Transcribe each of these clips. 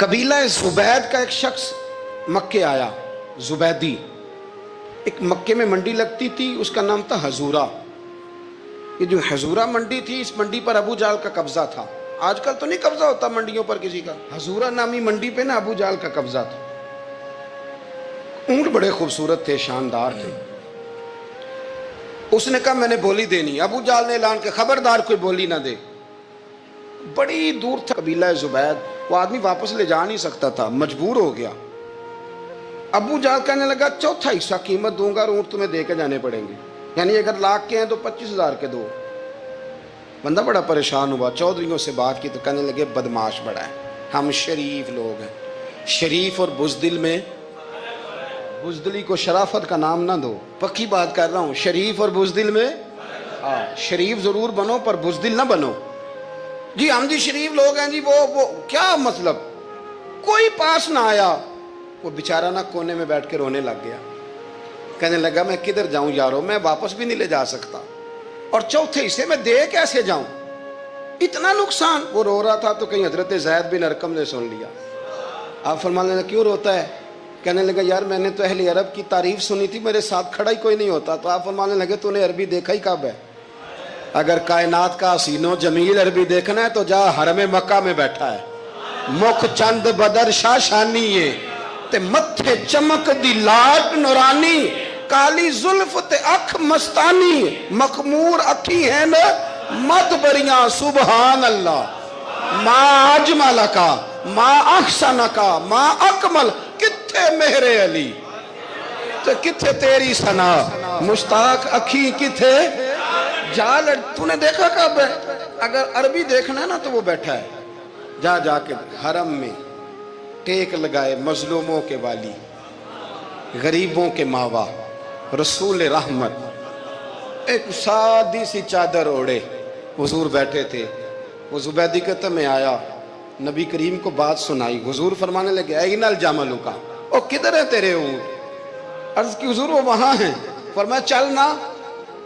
قبیلہ زبید کا ایک شخص مکے آیا، زبیدی۔ ایک مکے میں منڈی لگتی تھی، اس کا نام تھا حضورہ۔ یہ جو حضورہ منڈی تھی، اس منڈی پر ابو جہل کا قبضہ تھا۔ آج کل تو نہیں قبضہ ہوتا منڈیوں پر کسی کا، حضورہ نامی منڈی پہ نا ابو جہل کا قبضہ تھا۔ اونٹ بڑے خوبصورت تھے، شاندار تھے۔ اس نے کہا میں نے بولی دینی۔ ابو جہل نے اعلان کیا خبردار کوئی بولی نہ دے۔ بڑی دور تھا قبیلہ زبید، وہ آدمی واپس لے جا نہیں سکتا تھا، مجبور ہو گیا۔ ابو جہل کہنے لگا چوتھا حصہ قیمت دوں گا اور اونٹ تمہیں دے کے جانے پڑیں گے، یعنی اگر لاکھ کے ہیں تو 25,000 کے دو۔ بندہ بڑا پریشان ہوا، چودھریوں سے بات کی تو کہنے لگے بدماش بڑا ہے، ہم شریف لوگ ہیں، شریف اور بزدل میں، بزدلی کو شرافت کا نام نہ دو، پکی بات کر رہا ہوں، شریف اور بزدل میں شریف ضرور بنو پر بزدل نہ بنو۔ جی ہم جی شریف لوگ ہیں جی، وہ کیا مطلب؟ کوئی پاس نہ آیا، وہ بیچارہ نہ کونے میں بیٹھ کے رونے لگ گیا، کہنے لگا میں کدھر جاؤں یارو، میں واپس بھی نہیں لے جا سکتا، اور چوتھے حصے میں دے کیسے جاؤں، اتنا نقصان۔ وہ رو رہا تھا تو کہیں حضرت زید بن ارقم نے سن لیا۔ آپ فرمانے لگے کیوں روتا ہے؟ کہنے لگا یار میں نے تو اہل عرب کی تعریف سنی تھی، میرے ساتھ کھڑا ہی کوئی نہیں ہوتا۔ تو آپ فرمانے لگے تو نے عربی دیکھا ہی کب ہے؟ اگر کائنات کا حسین و جمیل عربی دیکھنا ہے تو جا حرم مکہ میں بیٹھا ہے، مکھ چند بدر شاہ شانی ہے تے متھے چمک دی لاٹ نورانی، کالی زلف تے اکھ مستانی، مخمور اکھی ہیں نا مد بریاں سبحان اللہ، ما اجمل کا ما احسن کا ما اکمل، کتھے مہر علی تے کتھے تیری ثنا، مشتاق اکھی کتھے جال۔ تو نے دیکھا کب ہے؟ اگر عربی دیکھنا ہے نا تو وہ بیٹھا ہے، جا جا کے حرم میں ٹیک لگائے، مظلوموں کے والی، غریبوں کے ماوا، رسول رحمت، ایک سادی سی چادر اوڑے حضور بیٹھے تھے۔ وہ زبیدی کہتا میں آیا، نبی کریم کو بات سنائی، حضور فرمانے لگے این الجمل کا، او کدھر ہے تیرے اونٹ؟ عرض کی حضور وہ وہاں ہیں۔ فرمایا چل نہ۔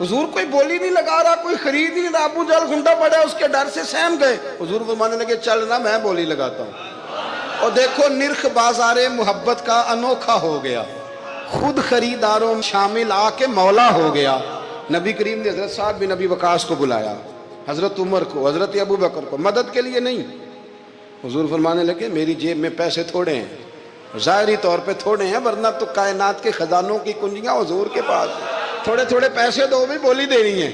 حضور کوئی بولی نہیں لگا رہا، کوئی خرید نہیں رہا، ابو جہل گھنٹا پڑا اس کے ڈر سے سہم گئے۔ حضور فرمانے لگے چل نہ، میں بولی لگاتا ہوں۔ اور دیکھو نرخ بازار محبت کا انوکھا ہو گیا، خود خریداروں شامل آ کے مولا ہو گیا۔ نبی کریم نے حضرت سعد بن ابی وقاص کو بلایا، حضرت عمر کو، حضرت ابو بکر کو، مدد کے لیے نہیں۔ حضور فرمانے لگے میری جیب میں پیسے تھوڑے ہیں، ظاہری طور پہ تھوڑے ہیں، ورنہ تو کائنات کے خزانوں کی کنجیاں حضور کے پاس، تھوڑے تھوڑے پیسے دو بھی بولی دینی ہے۔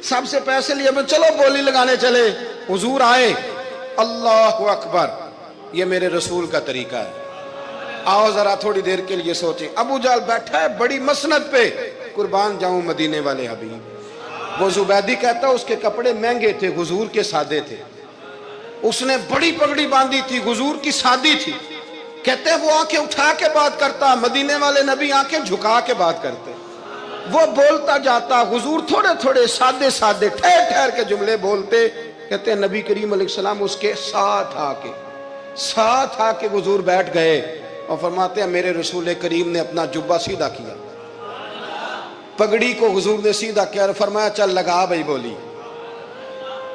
سب سے پیسے لیے چلو بولی لگانے چلے۔ حضور آئے، اللہ اکبر، یہ میرے رسول کا طریقہ ہے، آؤ ذرا تھوڑی دیر کے لیے سوچیں۔ ابو جہل بیٹھا ہے بڑی مسند پہ، قربان جاؤں مدینے والے حبیب۔ وہ زبیدی کہتا اس کے کپڑے مہنگے تھے، حضور کے سادے تھے، اس نے بڑی پگڑی باندھی تھی، حضور کی سادی تھی۔ کہتے ہیں وہ آنکھیں اٹھا کے بات کرتا، مدینے والے نبی آنکھیں جھکا کے بات کرتے۔ وہ بولتا جاتا، حضور تھوڑے تھوڑے سادے سادے ٹھہر ٹھہر کے جملے بولتے۔ کہتے ہیں نبی کریم علیہ السلام اس کے ساتھ آ کے حضور بیٹھ گئے اور فرماتے ہیں میرے رسول کریم نے اپنا جبہ سیدھا کیا، پگڑی کو حضور نے سیدھا کیا اور فرمایا چل لگا بھائی بولی۔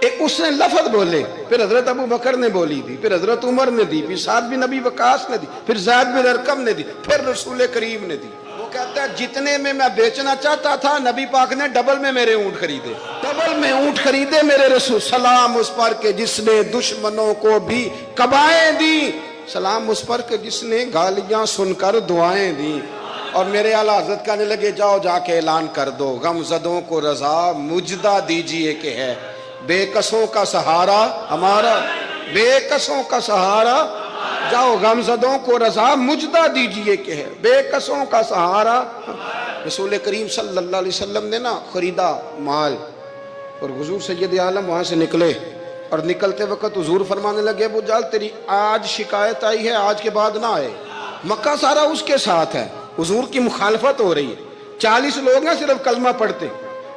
ایک اس نے لفظ بولے، پھر حضرت ابو بکر نے بولی دی، پھر حضرت عمر نے دی، پھر سعد بن ابی وقاص نے دی، پھر زید بن ارقم نے دی، پھر رسول کریم نے دی۔ وہ کہتا ہے جتنے میں بیچنا چاہتا تھا نبی پاک نے ڈبل میں میرے اونٹ خریدے، ڈبل میں اونٹ خریدے میرے رسول۔ سلام اس پر کہ جس نے دشمنوں کو بھی قبائیں دی، سلام اس پر کہ جس نے گالیاں سن کر دعائیں دی۔ اور میرے اعلیٰ حضرت کہنے لگے جاؤ جا کے اعلان کر دو، غم زدوں کو رضا مجدہ دیجئے کہ ہے بے کسوں کا سہارا ہمارا، بے کسوں کا سہارا، جاؤ غم زدوں کو رضا مجدہ دیجئے کہ ہے بے کسوں کا سہارا۔ رسول کریم صلی اللہ علیہ وسلم نے نا خریدا مال، اور حضور سید عالم وہاں سے نکلے، اور نکلتے وقت حضور فرمانے لگے ابو جہل تیری آج شکایت آئی ہے، آج کے بعد نہ آئے، مکہ سارا اس کے ساتھ ہے، حضور کی مخالفت ہو رہی ہے، 40 لوگ ہیں صرف کلمہ پڑھتے،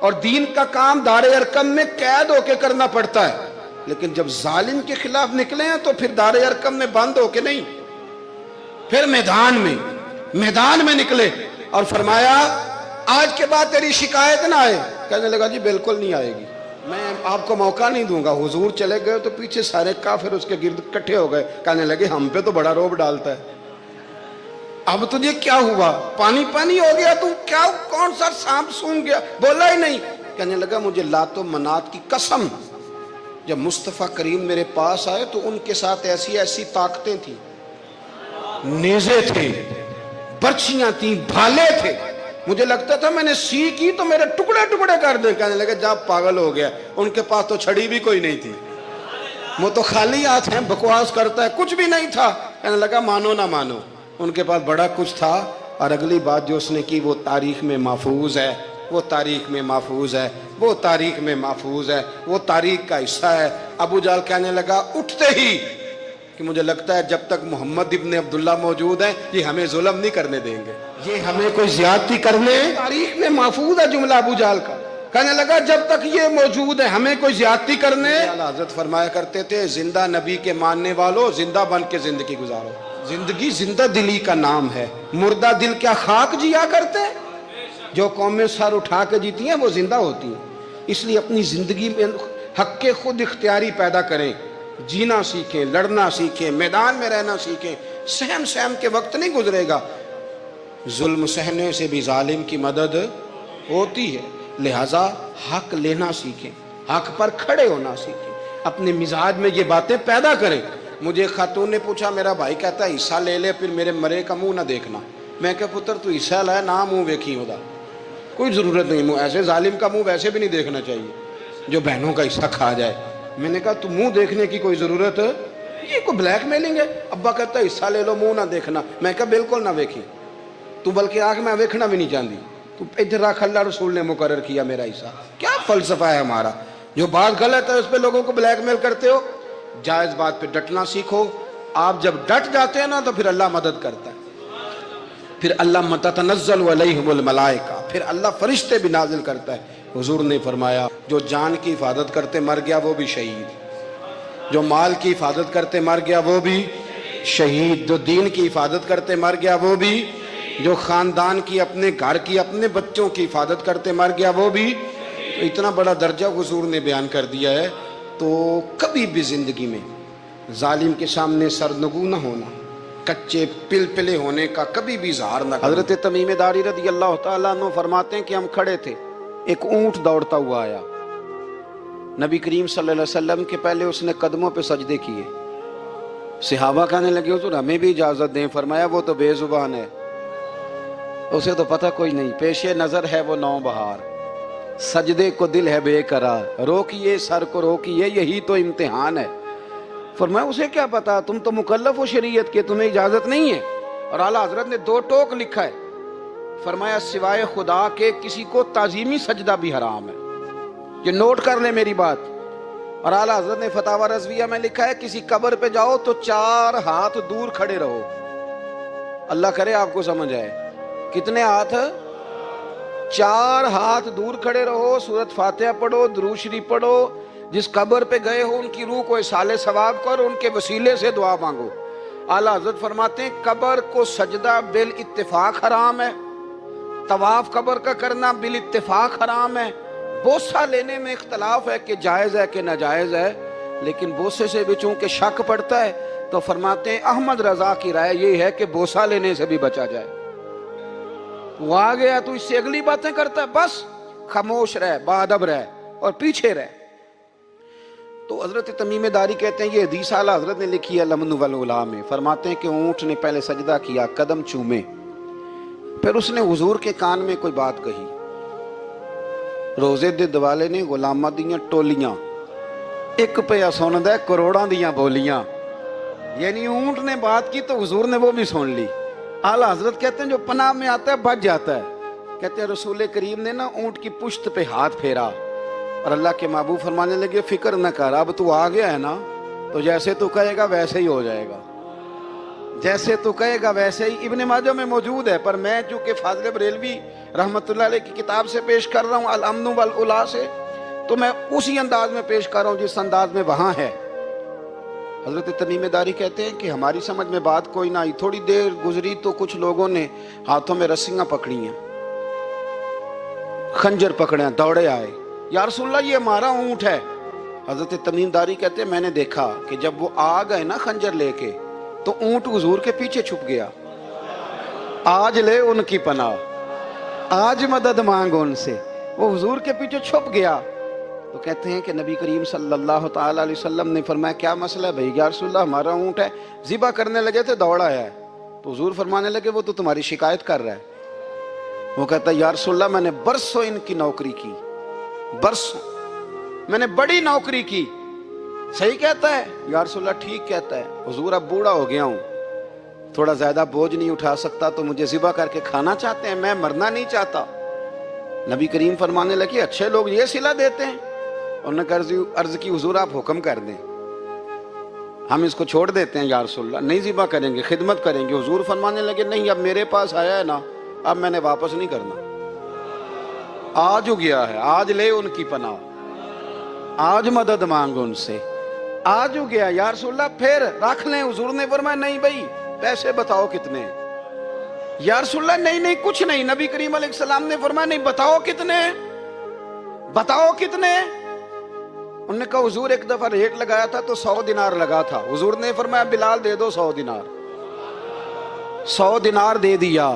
اور دین کا کام دار ارقم میں قید ہو کے کرنا پڑتا ہے، لیکن جب ظالم کے خلاف نکلے ہیں تو پھر دار ارقم میں بند ہو کے نہیں، پھر میدان میں نکلے اور فرمایا آج کے بعد تیری شکایت نہ آئے۔ کہنے لگا جی بالکل نہیں آئے گی، آپ کو موقع نہیں دوں گا. حضور چلے گئے تو پیچھے سارے کافر اس کے گرد اکٹھے ہو گئے, کہنے لگے ہم پہ تو بڑا روب ڈالتا ہے, اب تجھے کیا ہوا, پانی پانی ہو گیا, تو کیا کون سا سانپ سونگ گیا, بولا ہی نہیں. کہنے لگا مجھے لات و منات کی قسم, جب مصطفیٰ کریم میرے پاس آئے تو ان کے ساتھ ایسی ایسی طاقتیں تھیں, نیزے تھے, برچیاں تھیں, بھالے تھے, مجھے لگتا تھا میں نے سی کی تو میرے ٹکڑے ٹکڑے کر دیں. کہنے لگے جب پاگل ہو گیا, ان کے پاس تو چھڑی بھی کوئی نہیں تھی, وہ تو خالی ہاتھ ہیں, بکواس کرتا ہے, کچھ بھی نہیں تھا. کہنے لگا مانو نہ مانو, ان کے پاس بڑا کچھ تھا. اور اگلی بات جو اس نے کی وہ تاریخ میں محفوظ ہے, وہ تاریخ میں محفوظ ہے, وہ تاریخ میں محفوظ ہے, وہ تاریخ کا حصہ ہے. ابو جہل کہنے لگا اٹھتے ہی کہ مجھے لگتا ہے جب تک محمد ابن عبداللہ موجود ہیں یہ ہمیں ظلم نہیں کرنے دیں گے, یہ ہمیں کوئی زیادتی کرنے, تاریخ میں محفوظ ہے جملہ ابو جہل کا. کہنے لگا جب تک یہ موجود ہے ہمیں کوئی زیادتی کرنے. حضرت فرمایا کرتے تھے زندہ نبی کے ماننے والوں زندہ بن کے زندگی گزارو. زندگی زندہ دلی کا نام ہے, مردہ دل کیا خاک جیا کرتے. جو قومیں سر اٹھا کے جیتی ہیں وہ زندہ ہوتی ہیں. اس لیے اپنی زندگی میں حق کے خود اختیاری پیدا کریں, جینا سیکھیں, لڑنا سیکھیں, میدان میں رہنا سیکھیں. سہم سہم کے وقت نہیں گزرے گا, ظلم سہنے سے بھی ظالم کی مدد ہوتی ہے. لہٰذا حق لینا سیکھیں, حق پر کھڑے ہونا سیکھیں, اپنے مزاج میں یہ باتیں پیدا کریں. مجھے خاتون نے پوچھا, میرا بھائی کہتا ہے حصہ لے لے پھر میرے مرے کا منہ نہ دیکھنا. میں کہا پتر تو حصہ لائے نہ منہ ویکھی ہودا, کوئی ضرورت نہیں, منہ ایسے ظالم کا منہ ویسے بھی نہیں دیکھنا چاہیے جو بہنوں کا حصہ کھا جائے. میں نے کہا تو منہ دیکھنے کی کوئی ضرورت, یہ کوئی بلیک میلنگ ہے. ابا کہتا ہے حصہ لے لو منہ نہ دیکھنا. میں کہا بالکل نہ ویکھی, تو بلکہ آنکھ میں ویکھنا بھی نہیں چاہتی, تو ادھر رکھ, اللہ رسول نے مقرر کیا میرا حصہ. کیا فلسفہ ہے ہمارا, جو بات غلط ہے اس پہ لوگوں کو بلیک میل کرتے ہو. جائز بات پہ ڈٹنا سیکھو. آپ جب ڈٹ جاتے ہیں نا تو پھر اللہ مدد کرتا ہے, پھر اللہ تتنزل علیہم الملائکہ, پھر اللہ فرشتے بھی نازل کرتا ہے. حضور نے فرمایا جو جان کی حفاظت کرتے مر گیا وہ بھی شہید, جو مال کی حفاظت کرتے مر گیا وہ بھی شہید, جو دین کی حفاظت کرتے مر گیا وہ بھی, جو خاندان کی, اپنے گھر کی, اپنے بچوں کی حفاظت کرتے مر گیا وہ بھی. تو اتنا بڑا درجہ حضور نے بیان کر دیا ہے. تو کبھی بھی زندگی میں ظالم کے سامنے سرنگو نہ ہونا, کچے پلپلے ہونے کا کبھی بھی اظہار نہ کرنا. حضرت تمیم داری رضی اللہ تعالیٰ عنہ فرماتے ہیں کہ ہم کھڑے تھے, ایک اونٹ دوڑتا ہوا آیا, نبی کریم صلی اللہ علیہ وسلم کے پہلے اس نے قدموں پہ سجدے کیے. صحابہ کہنے لگے حضور ہمیں بھی اجازت دیں. فرمایا وہ تو بے زبان ہے, اسے تو پتہ کوئی نہیں, پیش نظر ہے وہ نو بہار, سجدے کو دل ہے بے قرار, روکیے سر کو روکیے یہی تو امتحان ہے. فرمایا اسے کیا پتا, تم تو مکلف ہو شریعت کے, تمہیں اجازت نہیں ہے. اور اعلیٰ حضرت نے 2 ٹوک لکھا ہے, فرمایا سوائے خدا کے کسی کو تعظیمی سجدہ بھی حرام ہے. یہ نوٹ کر لیں میری بات. اور اعلیٰ حضرت نے فتاوی رضویہ میں لکھا ہے کسی قبر پہ جاؤ تو 4 ہاتھ دور کھڑے رہو. اللہ کرے آپ کو سمجھ آئے, کتنے ہاتھ, 4 ہاتھ دور کھڑے رہو, سورت فاتحہ پڑھو, درود شریف پڑھو, جس قبر پہ گئے ہو ان کی روح کو اصال ثواب کرو, ان کے وسیلے سے دعا مانگو. اعلیٰ حضرت فرماتے ہیں قبر کو سجدہ بالاتفاق حرام ہے, طواف قبر کا کرنا بالاتفاق حرام ہے. بوسہ لینے میں اختلاف ہے کہ جائز ہے کہ ناجائز ہے, لیکن بوسے سے بھی چونکہ شک پڑتا ہے تو فرماتے ہیں احمد رضا کی رائے یہ ہے کہ بوسہ لینے سے بھی بچا جائے. وہ آ گیا تو اس سے اگلی باتیں کرتا ہے, بس خاموش رہ, باادب رہ اور پیچھے رہ. تو حضرت تمیم داری کہتے ہیں یہ حدیث اعلیٰ حضرت نے لکھی ہے لمن والعلا میں. فرماتے ہیں کہ اونٹ نے پہلے سجدہ کیا, قدم چومے, پھر اس نے حضور کے کان میں کوئی بات کہی. روزے دے دوالے نے غلامہ دیاں ٹولیاں, ایک پیا سن دے کروڑاں دیاں بولیاں. یعنی اونٹ نے بات کی تو حضور نے وہ بھی سن لی. اعلیٰ حضرت کہتے ہیں جو پناہ میں آتا ہے بچ جاتا ہے. کہتے ہیں رسول کریم نے نا اونٹ کی پشت پہ ہاتھ پھیرا اور اللہ کے محبوب فرمانے لگے فکر نہ کر, اب تو آ گیا ہے نا تو جیسے تو کہے گا ویسے ہی ہو جائے گا, جیسے تو کہے گا ویسے ہی. ابن ماجہ میں موجود ہے, پر میں چونکہ فاضل بریلوی رحمۃ اللہ علیہ کی کتاب سے پیش کر رہا ہوں الامن والعلا سے, تو میں اسی انداز میں پیش کر رہا ہوں جس انداز میں وہاں ہے. حضرت تمیم داری کہتے ہیں کہ ہماری سمجھ میں بات کوئی نہ آئی. تھوڑی دیر گزری تو کچھ لوگوں نے ہاتھوں میں رسیاں پکڑی ہیں, خنجر پکڑے ہیں, دوڑے آئے, یا رسول اللہ یہ ہمارا اونٹ ہے. حضرت تمیم داری کہتے ہیں میں نے دیکھا کہ جب وہ آ گئے نا خنجر لے کے تو اونٹ حضور کے پیچھے چھپ گیا. آج لے ان کی پناہ، آج مدد مانگ ان سے. وہ حضور کے پیچھے چھپ گیا. تو کہتے ہیں کہ نبی کریم صلی اللہ تعالی علیہ وسلم نے فرمایا کیا مسئلہ ہے بھائی؟ یا رسول اللہ ہمارا اونٹ ہے. ذبح کرنے لگے تھے دوڑ آیا ہے. تو حضور فرمانے لگے وہ تو تمہاری شکایت کر رہا ہے. وہ کہتا ہے یا رسول اللہ میں نے برسوں ان کی نوکری کی، برسوں میں نے بڑی نوکری کی. صحیح کہتا ہے یا رسول اللہ؟ ٹھیک کہتا ہے. حضور اب بوڑھا ہو گیا ہوں، تھوڑا زیادہ بوجھ نہیں اٹھا سکتا، تو مجھے ذبح کر کے کھانا چاہتے ہیں، میں مرنا نہیں چاہتا. نبی کریم فرمانے لگے اچھے لوگ یہ صلہ دیتے ہیں. انہوں نے عرض کی حضور آپ حکم کر دیں، ہم اس کو چھوڑ دیتے ہیں یا رسول اللہ، نہیں ذبح کریں گے، خدمت کریں گے. حضور فرمانے لگے نہیں، اب میرے پاس آیا ہے نا، اب میں نے واپس نہیں کرنا. آج ہو گیا ہے، آج لے ان کی پناہ، آج مدد مانگ ان سے. آج ہو گیا یا رسول اللہ پھر رکھ لیں. حضور نے فرمایا نہیں بھائی پیسے بتاؤ کتنے. یا رسول اللہ نہیں نہیں کچھ نہیں. نبی کریم علیہ السلام نے فرمایا نہیں بتاؤ کتنے، بتاؤ کتنے. انہوں نے کہا حضور ایک دفعہ ریٹ لگایا تھا تو 100 دینار لگا تھا. حضور نے فرمایا بلال دے دو 100 دینار. 100 دینار دے دیا.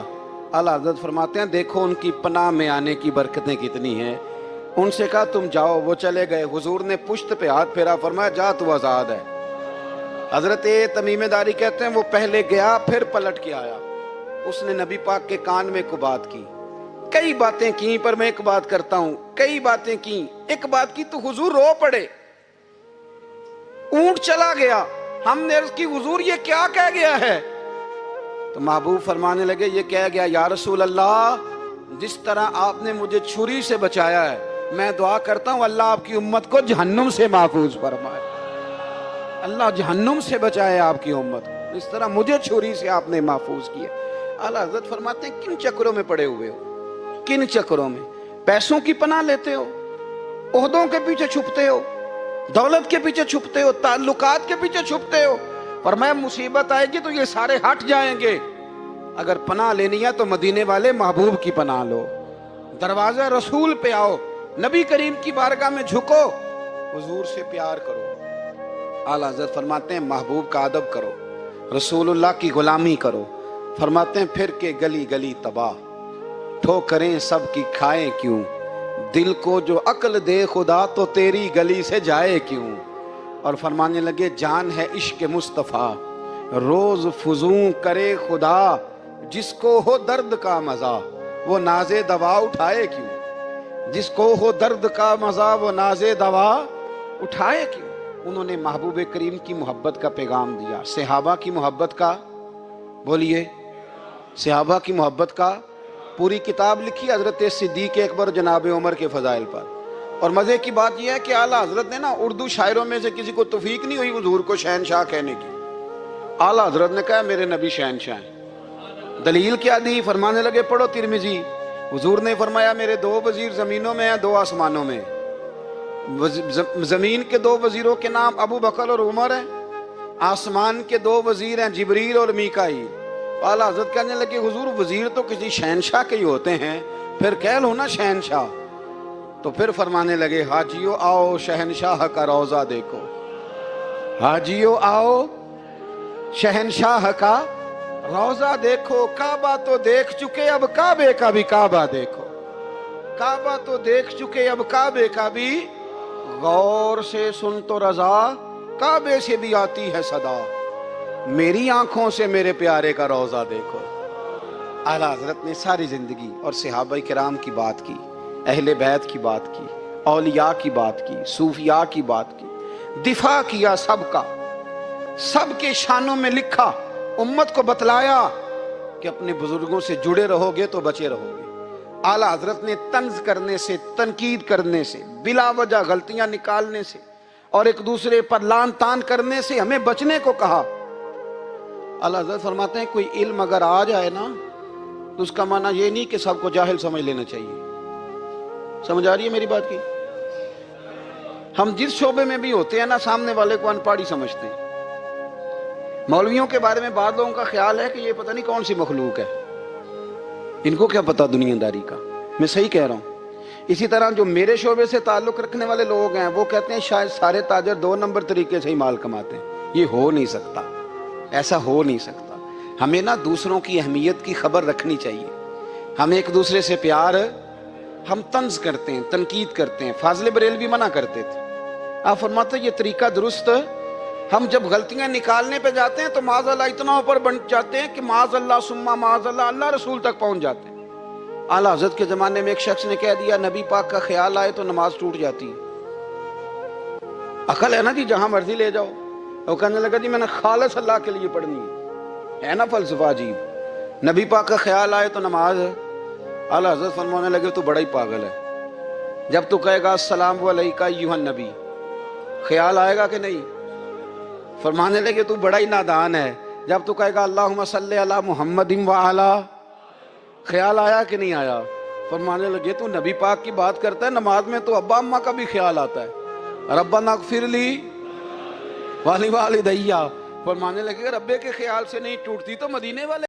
اعلیٰ حضرت فرماتے ہیں دیکھو ان کی پناہ میں آنے کی برکتیں کتنی ہیں. ان سے کہا تم جاؤ، وہ چلے گئے. حضور نے پشت پہ ہاتھ پھیرا، فرمایا جا تو آزاد ہے. حضرت تمیم داری کہتے ہیں وہ پہلے گیا پھر پلٹ کے آیا. اس نے نبی پاک کے کان میں کو بات کی، کئی باتیں کی، پر میں ایک بات کرتا ہوں، کئی باتیں کی، ایک بات کی تو حضور رو پڑے. اونٹ چلا گیا. ہم نے عرض کی حضور یہ کیا کہہ گیا ہے؟ تو محبوب فرمانے لگے یہ کہہ گیا یا رسول اللہ جس طرح آپ نے مجھے چھری سے بچایا ہے، میں دعا کرتا ہوں اللہ آپ کی امت کو جہنم سے محفوظ فرمائے. اللہ جہنم سے بچائے آپ کی امت کو، اس طرح مجھے چھری سے آپ نے محفوظ کیا. اعلیٰ حضرت فرماتے ہیں کن چکروں میں پڑے ہوئے ہو، کن چکروں میں؟ پیسوں کی پناہ لیتے ہو، عہدوں کے پیچھے چھپتے ہو، دولت کے پیچھے چھپتے ہو، تعلقات کے پیچھے چھپتے ہو. فرمایا مصیبت آئے گی تو یہ سارے ہٹ جائیں گے. اگر پناہ لینی ہے تو مدینے والے محبوب کی پناہ لو، دروازہ رسول پہ آؤ، نبی کریم کی بارگاہ میں جھکو، حضور سے پیار کرو. اعلیٰ حضرت فرماتے ہیں محبوب کا ادب کرو، رسول اللہ کی غلامی کرو. فرماتے ہیں پھر کے گلی گلی تباہ، ٹھوکریں سب کی کھائیں کیوں، دل کو جو عقل دے خدا تو تیری گلی سے جائے کیوں. اور فرمانے لگے جان ہے عشق مصطفیٰ، روز فزوں کرے خدا، جس کو ہو درد کا مزہ وہ ناز دوا اٹھائے کیوں. جس کو ہو درد کا مزہ وہ ناز دوا اٹھائے کیوں. انہوں نے محبوب کریم کی محبت کا پیغام دیا، صحابہ کی محبت کا، بولیے صحابہ کی محبت کا. پوری کتاب لکھی حضرت صدیق اکبر جناب عمر کے فضائل پر. اور مزے کی بات یہ ہے کہ اعلیٰ حضرت نے نا اردو شاعروں میں سے کسی کو توفیق نہیں ہوئی حضور کو شہنشاہ کہنے کی. اعلیٰ حضرت نے کہا میرے نبی شہنشاہ ہیں. دلیل کیا دی؟ فرمانے لگے پڑھو ترمذی. حضور نے فرمایا میرے 2 وزیر زمینوں میں ہیں، 2 آسمانوں میں. زمین کے 2 وزیروں کے نام ابو بکر اور عمر ہیں، آسمان کے 2 وزیر ہیں جبریل اور میکائیل. اعلیٰ حضرت کہنے لگے حضور وزیر تو کسی شہنشاہ کے ہی ہوتے ہیں، پھر کہہ لو نا شہنشاہ. تو پھر فرمانے لگے حاجیو آؤ شہنشاہ کا روضہ دیکھو، حاجیو آؤ شہنشاہ کا روضہ دیکھو. کعبہ تو دیکھ چکے اب کعبے کا بھی کعبہ دیکھو، کعبہ تو دیکھ چکے اب کعبے کا بھی، غور سے سن تو رضا کعبے سے بھی آتی ہے صدا، میری آنکھوں سے میرے پیارے کا روضہ دیکھو. اعلیٰ حضرت نے ساری زندگی اور صحابہ کرام کی بات کی، اہل بیت کی بات کی، اولیاء کی بات کی، صوفیاء کی بات کی، دفاع کیا سب کا، سب کے شانوں میں لکھا، امت کو بتلایا کہ اپنے بزرگوں سے جڑے رہو گے تو بچے رہو گے. اعلیٰ حضرت نے طنز کرنے سے، تنقید کرنے سے، بلا وجہ غلطیاں نکالنے سے اور ایک دوسرے پر لان تان کرنے سے ہمیں بچنے کو کہا. اعلیٰ حضرت فرماتے ہیں کوئی علم اگر آ جائے نا تو اس کا معنی یہ نہیں کہ سب کو جاہل سمجھ لینا چاہیے. سمجھ آ رہی ہے میری بات کی؟ ہم جس شعبے میں بھی ہوتے ہیں نا سامنے والے کو ان پڑھ ہی سمجھتے ہیں. مولویوں کے بارے میں بعض لوگوں کا خیال ہے کہ یہ پتہ نہیں کون سی مخلوق ہے، ان کو کیا پتا دنیا داری کا. میں صحیح کہہ رہا ہوں. اسی طرح جو میرے شعبے سے تعلق رکھنے والے لوگ ہیں وہ کہتے ہیں شاید سارے تاجر 2 نمبر طریقے سے ہی مال کماتے ہیں. یہ ہو نہیں سکتا، ایسا ہو نہیں سکتا. ہمیں نا دوسروں کی اہمیت کی خبر رکھنی چاہیے. ہم ایک دوسرے سے پیار، ہم طنز کرتے ہیں، تنقید کرتے ہیں. فاضل بریلوی منع کرتے تھے. آپ فرماتے یہ طریقہ درست. ہم جب غلطیاں نکالنے پہ جاتے ہیں تو معاذ اللہ اتنا اوپر بن جاتے ہیں کہ معاذ اللہ ثم معاذ اللہ اللہ رسول تک پہنچ جاتے ہیں. اعلیٰ حضرت کے زمانے میں ایک شخص نے کہہ دیا نبی پاک کا خیال آئے تو نماز ٹوٹ جاتی ہے. عقل ہے نا جی، جہاں مرضی لے جاؤ. وہ کہنے لگا جی میں نے خالص اللہ کے لیے پڑھنی ہے نا فلسفہ عجیب. نبی پاک کا خیال آئے تو نماز. اعلیٰ حضرت فرمانے لگے تو بڑا ہی پاگل ہے. جب تو کہے گا السلام علیکہ ایھا النبی، خیال آئے گا کہ نہیں؟ فرمانے لگے تو بڑا ہی نادان ہے. جب تو کہے گا اللہم صلی علی محمد وعلی، خیال آیا کہ نہیں آیا؟ فرمانے لگے تو نبی پاک کی بات کرتا ہے، نماز میں تو ابا اماں کا بھی خیال آتا ہے. ربنا اغفر لی ولی والدیہ. فرمانے لگے ربے کے خیال سے نہیں ٹوٹتی تو مدینے والے